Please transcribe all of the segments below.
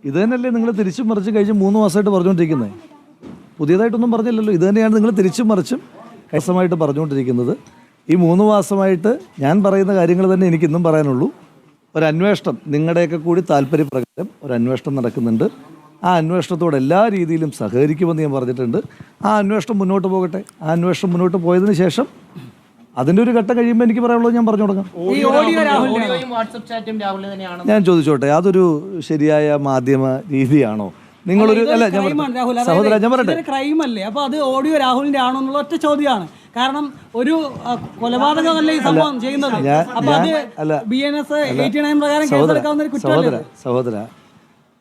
ഇത് തന്നെയല്ലേ നിങ്ങൾ തിരിച്ചും മറിച്ചും കഴിഞ്ഞ് 3 മാസമായിട്ട് പറഞ്ഞുകൊണ്ടിരിക്കുന്നത്? പുതിയതായിട്ടൊന്നും പറഞ്ഞില്ലല്ലോ. ഇത് തന്നെയാണ് നിങ്ങൾ തിരിച്ചും മറിച്ചും കൈസമായിട്ട് പറഞ്ഞുകൊണ്ടിരിക്കുന്നത്. ഈ 3 മാസമായിട്ട് ഞാൻ പറയുന്ന കാര്യങ്ങൾ തന്നെ എനിക്കിന്നും പറയാനുള്ളൂ. ഒരു അന്വേഷണം, നിങ്ങളുടെയൊക്കെ കൂടി താല്പര്യപ്രകാരം ഒരു അന്വേഷണം നടക്കുന്നുണ്ട്. ആ അന്വേഷണത്തോട് എല്ലാ രീതിയിലും സഹകരിക്കുമെന്ന് ഞാൻ പറഞ്ഞിട്ടുണ്ട്. ആ അന്വേഷണം മുന്നോട്ട് പോകട്ടെ. ആ അന്വേഷണം മുന്നോട്ട് പോയതിന് ശേഷം അതിൻ്റെ ഒരു ഘട്ടം കഴിയുമ്പോൾ എനിക്ക് പറയാനുള്ളത് ഞാൻ പറഞ്ഞു തുടങ്ങാം. ഞാൻ ചോദിച്ചോട്ടെ, അതൊരു ശരിയായ മാധ്യമ രീതിയാണോ? നിങ്ങളൊരു സഹോദര, ഞാൻ പറയട്ടെ, ക്രൈം അല്ലേ? അപ്പൊ അത് ഓഡിയോ രാഹുലിന്റെ ആണോ എന്നുള്ള ഒറ്റ ചോദ്യമാണ്. കാരണം ഒരു കൊലപാതകമല്ലേ ഈ സംഭവം ചെയ്യുന്നത്. അപ്പൊ അത് BNS 89 പ്രകാരം കേസെടുക്കാവുന്ന ഒരു കുറ്റമല്ലേ? സഹോദര,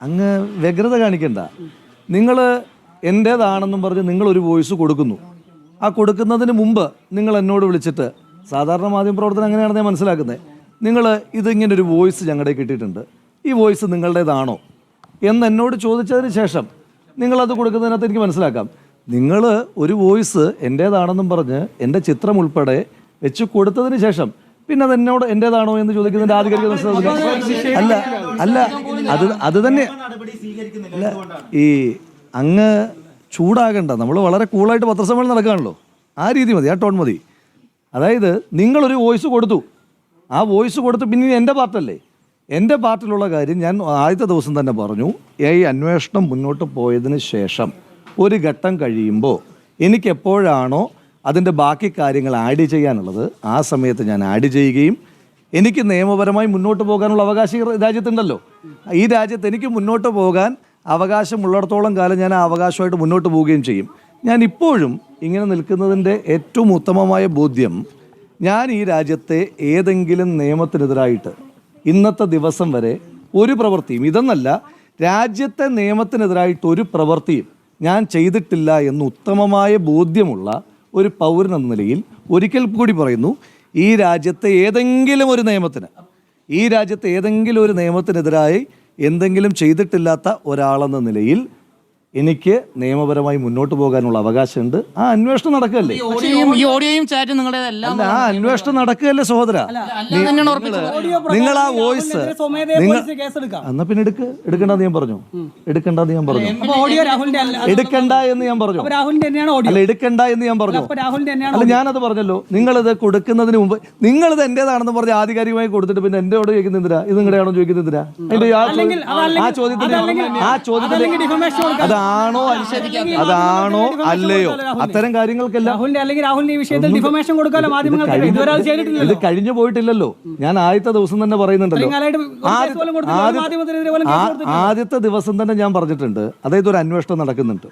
അങ്ങ് വ്യഗ്രത കാണിക്കണ്ട. നിങ്ങൾ എൻ്റേതാണെന്നും പറഞ്ഞ് നിങ്ങളൊരു വോയിസ് കൊടുക്കുന്നു. ആ കൊടുക്കുന്നതിന് മുമ്പ് നിങ്ങൾ എന്നോട് വിളിച്ചിട്ട്, സാധാരണ മാധ്യമപ്രവർത്തനം അങ്ങനെയാണെന്ന് ഞാൻ മനസ്സിലാക്കുന്നത്, നിങ്ങൾ ഇതിങ്ങനൊരു വോയിസ് ഞങ്ങളുടെ കിട്ടിയിട്ടുണ്ട്, ഈ വോയിസ് നിങ്ങളുടേതാണോ എന്ന് എന്നോട് ചോദിച്ചതിന് ശേഷം നിങ്ങളത് കൊടുക്കുന്നതിനകത്ത് എനിക്ക് മനസ്സിലാക്കാം. നിങ്ങൾ ഒരു വോയിസ് എൻ്റേതാണെന്നും പറഞ്ഞ് എൻ്റെ ചിത്രം ഉൾപ്പെടെ വെച്ച് കൊടുത്തതിന് ശേഷം പിന്നെ അത് എന്നോട് എൻ്റേതാണോ എന്ന് ചോദിക്കുന്നതിൻ്റെ ആധികാരിക അത് തന്നെ അല്ല. ഈ അങ്ങ് ചൂടാകണ്ട, നമ്മൾ വളരെ കൂളായിട്ട് പത്രസമ്മേളനം നടക്കുകയാണല്ലോ. ആ രീതി മതി, ആ ടോൺ മതി. അതായത് നിങ്ങളൊരു വോയിസ് കൊടുത്തു, ആ വോയിസ് കൊടുത്ത് പിന്നെ എൻ്റെ പാർട്ടല്ലേ, എൻ്റെ പാർട്ടിലുള്ള കാര്യം ഞാൻ ആദ്യത്തെ ദിവസം തന്നെ പറഞ്ഞു. ഈ അന്വേഷണം മുന്നോട്ട് പോയതിന് ശേഷം ഒരു ഘട്ടം കഴിയുമ്പോൾ എനിക്കെപ്പോഴാണോ അതിൻ്റെ ബാക്കി കാര്യങ്ങൾ ആഡ് ചെയ്യാനുള്ളത് ആ സമയത്ത് ഞാൻ ആഡ് ചെയ്യുകയും എനിക്ക് നിയമപരമായി മുന്നോട്ട് പോകാനുള്ള അവകാശം രാജ്യത്തുണ്ടല്ലോ. ഈ രാജ്യത്ത് എനിക്ക് മുന്നോട്ട് പോകാൻ അവകാശമുള്ളിടത്തോളം കാലം ഞാൻ ആ അവകാശമായിട്ട് മുന്നോട്ട് പോവുകയും ചെയ്യും. ഞാൻ ഇപ്പോഴും ഇങ്ങനെ നിൽക്കുന്നതിൻ്റെ ഏറ്റവും ഉത്തമമായ ബോധ്യം, ഞാൻ ഈ രാജ്യത്തെ ഏതെങ്കിലും നിയമത്തിനെതിരായിട്ട് ഇന്നത്തെ ദിവസം വരെ ഒരു പ്രവൃത്തിയും, ഇതെന്നല്ല രാജ്യത്തെ നിയമത്തിനെതിരായിട്ട് ഒരു പ്രവൃത്തിയും ഞാൻ ചെയ്തിട്ടില്ല എന്ന് ഉത്തമമായ ബോധ്യമുള്ള ഒരു പൗരൻ എന്ന നിലയിൽ ഒരിക്കൽ കൂടി പറയുന്നു, ഈ രാജ്യത്തെ ഏതെങ്കിലും ഒരു നിയമത്തിനെതിരായി എന്തെങ്കിലും ചെയ്തിട്ടില്ലാത്ത ഒരാളെന്ന നിലയിൽ എനിക്ക് നിയമപരമായി മുന്നോട്ട് പോകാനുള്ള അവകാശമുണ്ട്. ആ അന്വേഷണം നടക്കുകയല്ലേ, ആ അന്വേഷണം നടക്കുകയല്ലേ സഹോദര. നിങ്ങൾ ആ വോയിസ് എന്നാ പിന്നെ എടുക്കണ്ടെന്ന് ഞാൻ പറഞ്ഞു, എടുക്കണ്ട എന്ന് ഞാൻ പറഞ്ഞു, അല്ല എടുക്കണ്ട എന്ന് ഞാൻ പറഞ്ഞു. അല്ല ഞാനത് പറഞ്ഞല്ലോ. നിങ്ങളിത് കൊടുക്കുന്നതിന് മുമ്പ് നിങ്ങളിത് എന്റേതാണെന്ന് പറഞ്ഞ് ആധികാരികമായി കൊടുത്തിട്ട് പിന്നെ എന്നോട് ചോദിക്കുന്നില്ല ഇത് നിങ്ങളുടെയാണോ ചോദിക്കുന്നില്ല. അതിന്റെ ആ ചോദ്യത്തിന് അതാണോ അല്ലയോ, അത്തരം കാര്യങ്ങൾക്കെല്ലാം ഇത് കഴിഞ്ഞു പോയിട്ടില്ലല്ലോ. ഞാൻ ആദ്യത്തെ ദിവസം തന്നെ പറയുന്നുണ്ടല്ലോ, ആദ്യത്തെ ദിവസം തന്നെ ഞാൻ പറഞ്ഞിട്ടുണ്ട്, അതായത് ഒരു അന്വേഷണം നടക്കുന്നുണ്ട്.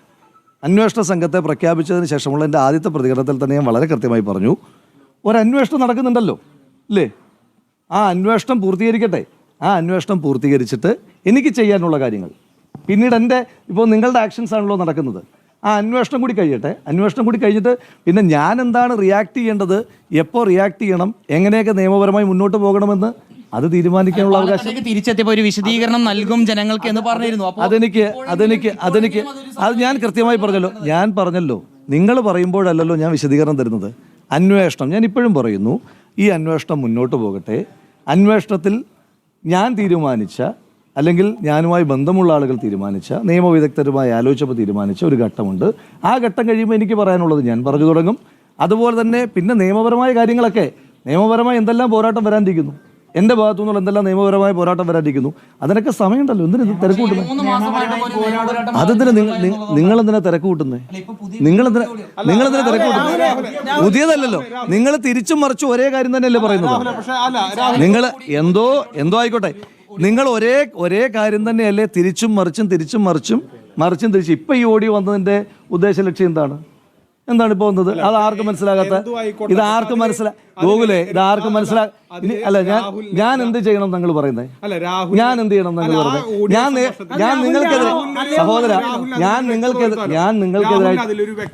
അന്വേഷണ സംഘത്തെ പ്രഖ്യാപിച്ചതിന് ശേഷമുള്ള എൻ്റെ ആദ്യത്തെ പ്രതികരണത്തിൽ തന്നെ ഞാൻ വളരെ കൃത്യമായി പറഞ്ഞു, ഒരന്വേഷണം നടക്കുന്നുണ്ടല്ലോ അല്ലേ, ആ അന്വേഷണം പൂർത്തീകരിക്കട്ടെ. ആ അന്വേഷണം പൂർത്തീകരിച്ചിട്ട് എനിക്ക് ചെയ്യാനുള്ള കാര്യങ്ങൾ, പിന്നീട് എൻ്റെ ഇപ്പോൾ നിങ്ങളുടെ ആക്ഷൻസ് ആണല്ലോ നടക്കുന്നത്, ആ അന്വേഷണം കൂടി കഴിയട്ടെ. അന്വേഷണം കൂടി കഴിഞ്ഞിട്ട് പിന്നെ ഞാൻ എന്താണ് റിയാക്ട് ചെയ്യേണ്ടത്, എപ്പോൾ റിയാക്ട് ചെയ്യണം, എങ്ങനെയൊക്കെ നിയമപരമായി മുന്നോട്ട് പോകണമെന്ന് അത് തീരുമാനിക്കാനുള്ള അവകാശം. തിരിച്ചെത്തിയപ്പോൾ ഒരു വിശദീകരണം നൽകും ജനങ്ങൾക്ക് എന്ന് പറഞ്ഞിരുന്നു. അത് ഞാൻ കൃത്യമായി പറഞ്ഞല്ലോ. നിങ്ങൾ പറയുമ്പോഴല്ലല്ലോ ഞാൻ വിശദീകരണം തരുന്നത്. അന്വേഷണം, ഞാൻ ഇപ്പോഴും പറയുന്നു, ഈ അന്വേഷണം മുന്നോട്ട് പോകട്ടെ. അന്വേഷണത്തിൽ ഞാൻ തീരുമാനിച്ച, അല്ലെങ്കിൽ ഞാനുമായി ബന്ധമുള്ള ആളുകൾ തീരുമാനിച്ച, നിയമവിദഗ്ധരുമായി ആലോചിച്ചപ്പോൾ തീരുമാനിച്ച ഒരു ഘട്ടമുണ്ട്. ആ ഘട്ടം കഴിയുമ്പോൾ എനിക്ക് പറയാനുള്ളത് ഞാൻ പറഞ്ഞു തുടങ്ങും. അതുപോലെ തന്നെ പിന്നെ നിയമപരമായ കാര്യങ്ങളൊക്കെ, നിയമപരമായി എന്തെല്ലാം പോരാട്ടം വരാനിരിക്കുന്നു, എൻ്റെ ഭാഗത്തു നിന്നുള്ള എന്തെല്ലാം നിയമപരമായ പോരാട്ടം വരാനിരിക്കുന്നു, അതിനൊക്കെ സമയമുണ്ടല്ലോ. എന്തിനാ തിരക്ക് കൂട്ടുന്നത്? അതെന്തിനാ നിങ്ങളെന്തിനാ തിരക്ക് കൂട്ടുന്നത്? നിങ്ങളെന്തിനാ തിരക്ക് കൂട്ടുന്നത്? പുതിയതല്ലല്ലോ. നിങ്ങൾ തിരിച്ചും മറിച്ചും ഒരേ കാര്യം തന്നെയല്ലേ പറയുന്നത്. നിങ്ങൾ എന്തോ ആയിക്കോട്ടെ, നിങ്ങൾ ഒരേ കാര്യം തന്നെയല്ലേ തിരിച്ചും മറിച്ചും. ഇപ്പൊ ഈ ഓഡിയോ വന്നതിന്റെ ഉദ്ദേശ ലക്ഷ്യം എന്താണ് ഇപ്പോൾ വന്നത്? അത് ആർക്കും മനസ്സിലാകാത്ത, ഇത് ആർക്കും ഗൂഗിളെ ഇത് ആർക്കും അല്ല, ഞാൻ എന്ത് ചെയ്യണം നിങ്ങൾ പറയുന്നത്? ഞാൻ എന്ത് ചെയ്യണം നിങ്ങൾ പറയുന്നത്? ഞാൻ നിങ്ങൾക്കെതിരെ സഹോദര, ഞാൻ നിങ്ങൾക്കെതിരായി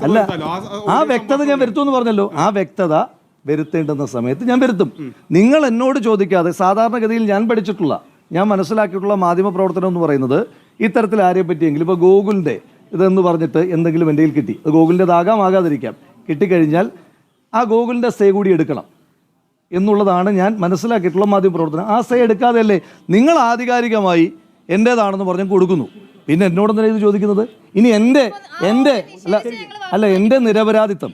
അല്ല, ആ വ്യക്തത ഞാൻ വരുത്തുമെന്ന് പറഞ്ഞല്ലോ. ആ വ്യക്തത വരുത്തേണ്ടുന്ന സമയത്ത് ഞാൻ വരുത്തും. നിങ്ങൾ എന്നോട് ചോദിക്കാതെ, സാധാരണഗതിയിൽ ഞാൻ പഠിച്ചിട്ടുള്ള, ഞാൻ മനസ്സിലാക്കിയിട്ടുള്ള മാധ്യമപ്രവർത്തനം എന്ന് പറയുന്നത് ഇത്തരത്തിൽ ആരെ പറ്റിയെങ്കിലും, ഇപ്പോൾ ഗൂഗിളിൻ്റെ ഇതെന്ന് പറഞ്ഞിട്ട് എന്തെങ്കിലും എൻ്റെ കയ്യിൽ കിട്ടി, അത് ഗൂഗിളിൻ്റെതാകാമാകാതിരിക്കാം, കിട്ടിക്കഴിഞ്ഞാൽ ആ ഗൂഗിളിൻ്റെ സേ കൂടി എടുക്കണം എന്നുള്ളതാണ് ഞാൻ മനസ്സിലാക്കിയിട്ടുള്ള മാധ്യമപ്രവർത്തനം. ആ സേ എടുക്കാതെയല്ലേ നിങ്ങൾ ആധികാരികമായി എൻ്റേതാണെന്ന് പറഞ്ഞ് കൊടുക്കുന്നു. പിന്നെ എന്നോടെന്തിനാ ഇത് ചോദിക്കുന്നത്? ഇനി എൻ്റെ നിരപരാധിത്വം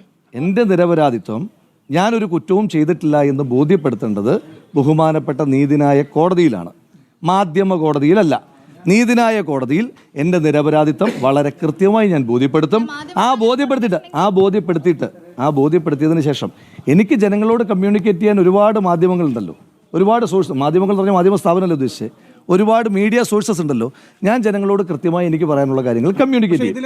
ഞാനൊരു കുറ്റവും ചെയ്തിട്ടില്ല എന്ന് ബോധ്യപ്പെടുത്തേണ്ടത് ബഹുമാനപ്പെട്ട നീതിന്യായ കോടതിയിലാണ്, മാധ്യമ കോടതിയിലല്ല. നീതിന്യായ കോടതിയിൽ എൻ്റെ നിരപരാധിത്വം വളരെ കൃത്യമായി ഞാൻ ബോധ്യപ്പെടുത്തും. ബോധ്യപ്പെടുത്തിയതിന് ശേഷം എനിക്ക് ജനങ്ങളോട് കമ്മ്യൂണിക്കേറ്റ് ചെയ്യാൻ ഒരുപാട് മാധ്യമങ്ങളുണ്ടല്ലോ, ഒരുപാട് സോഴ്സ്, മാധ്യമങ്ങൾ എന്ന് പറഞ്ഞാൽ മാധ്യമ സ്ഥാപനമല്ല ഉദ്ദേശിച്ചത്, ഒരുപാട് മീഡിയ സോഴ്സസ് ഉണ്ടല്ലോ. ഞാൻ ജനങ്ങളോട് കൃത്യമായി എനിക്ക് പറയാനുള്ള കാര്യങ്ങൾ കമ്മ്യൂണിക്കേറ്റ് ചെയ്യും.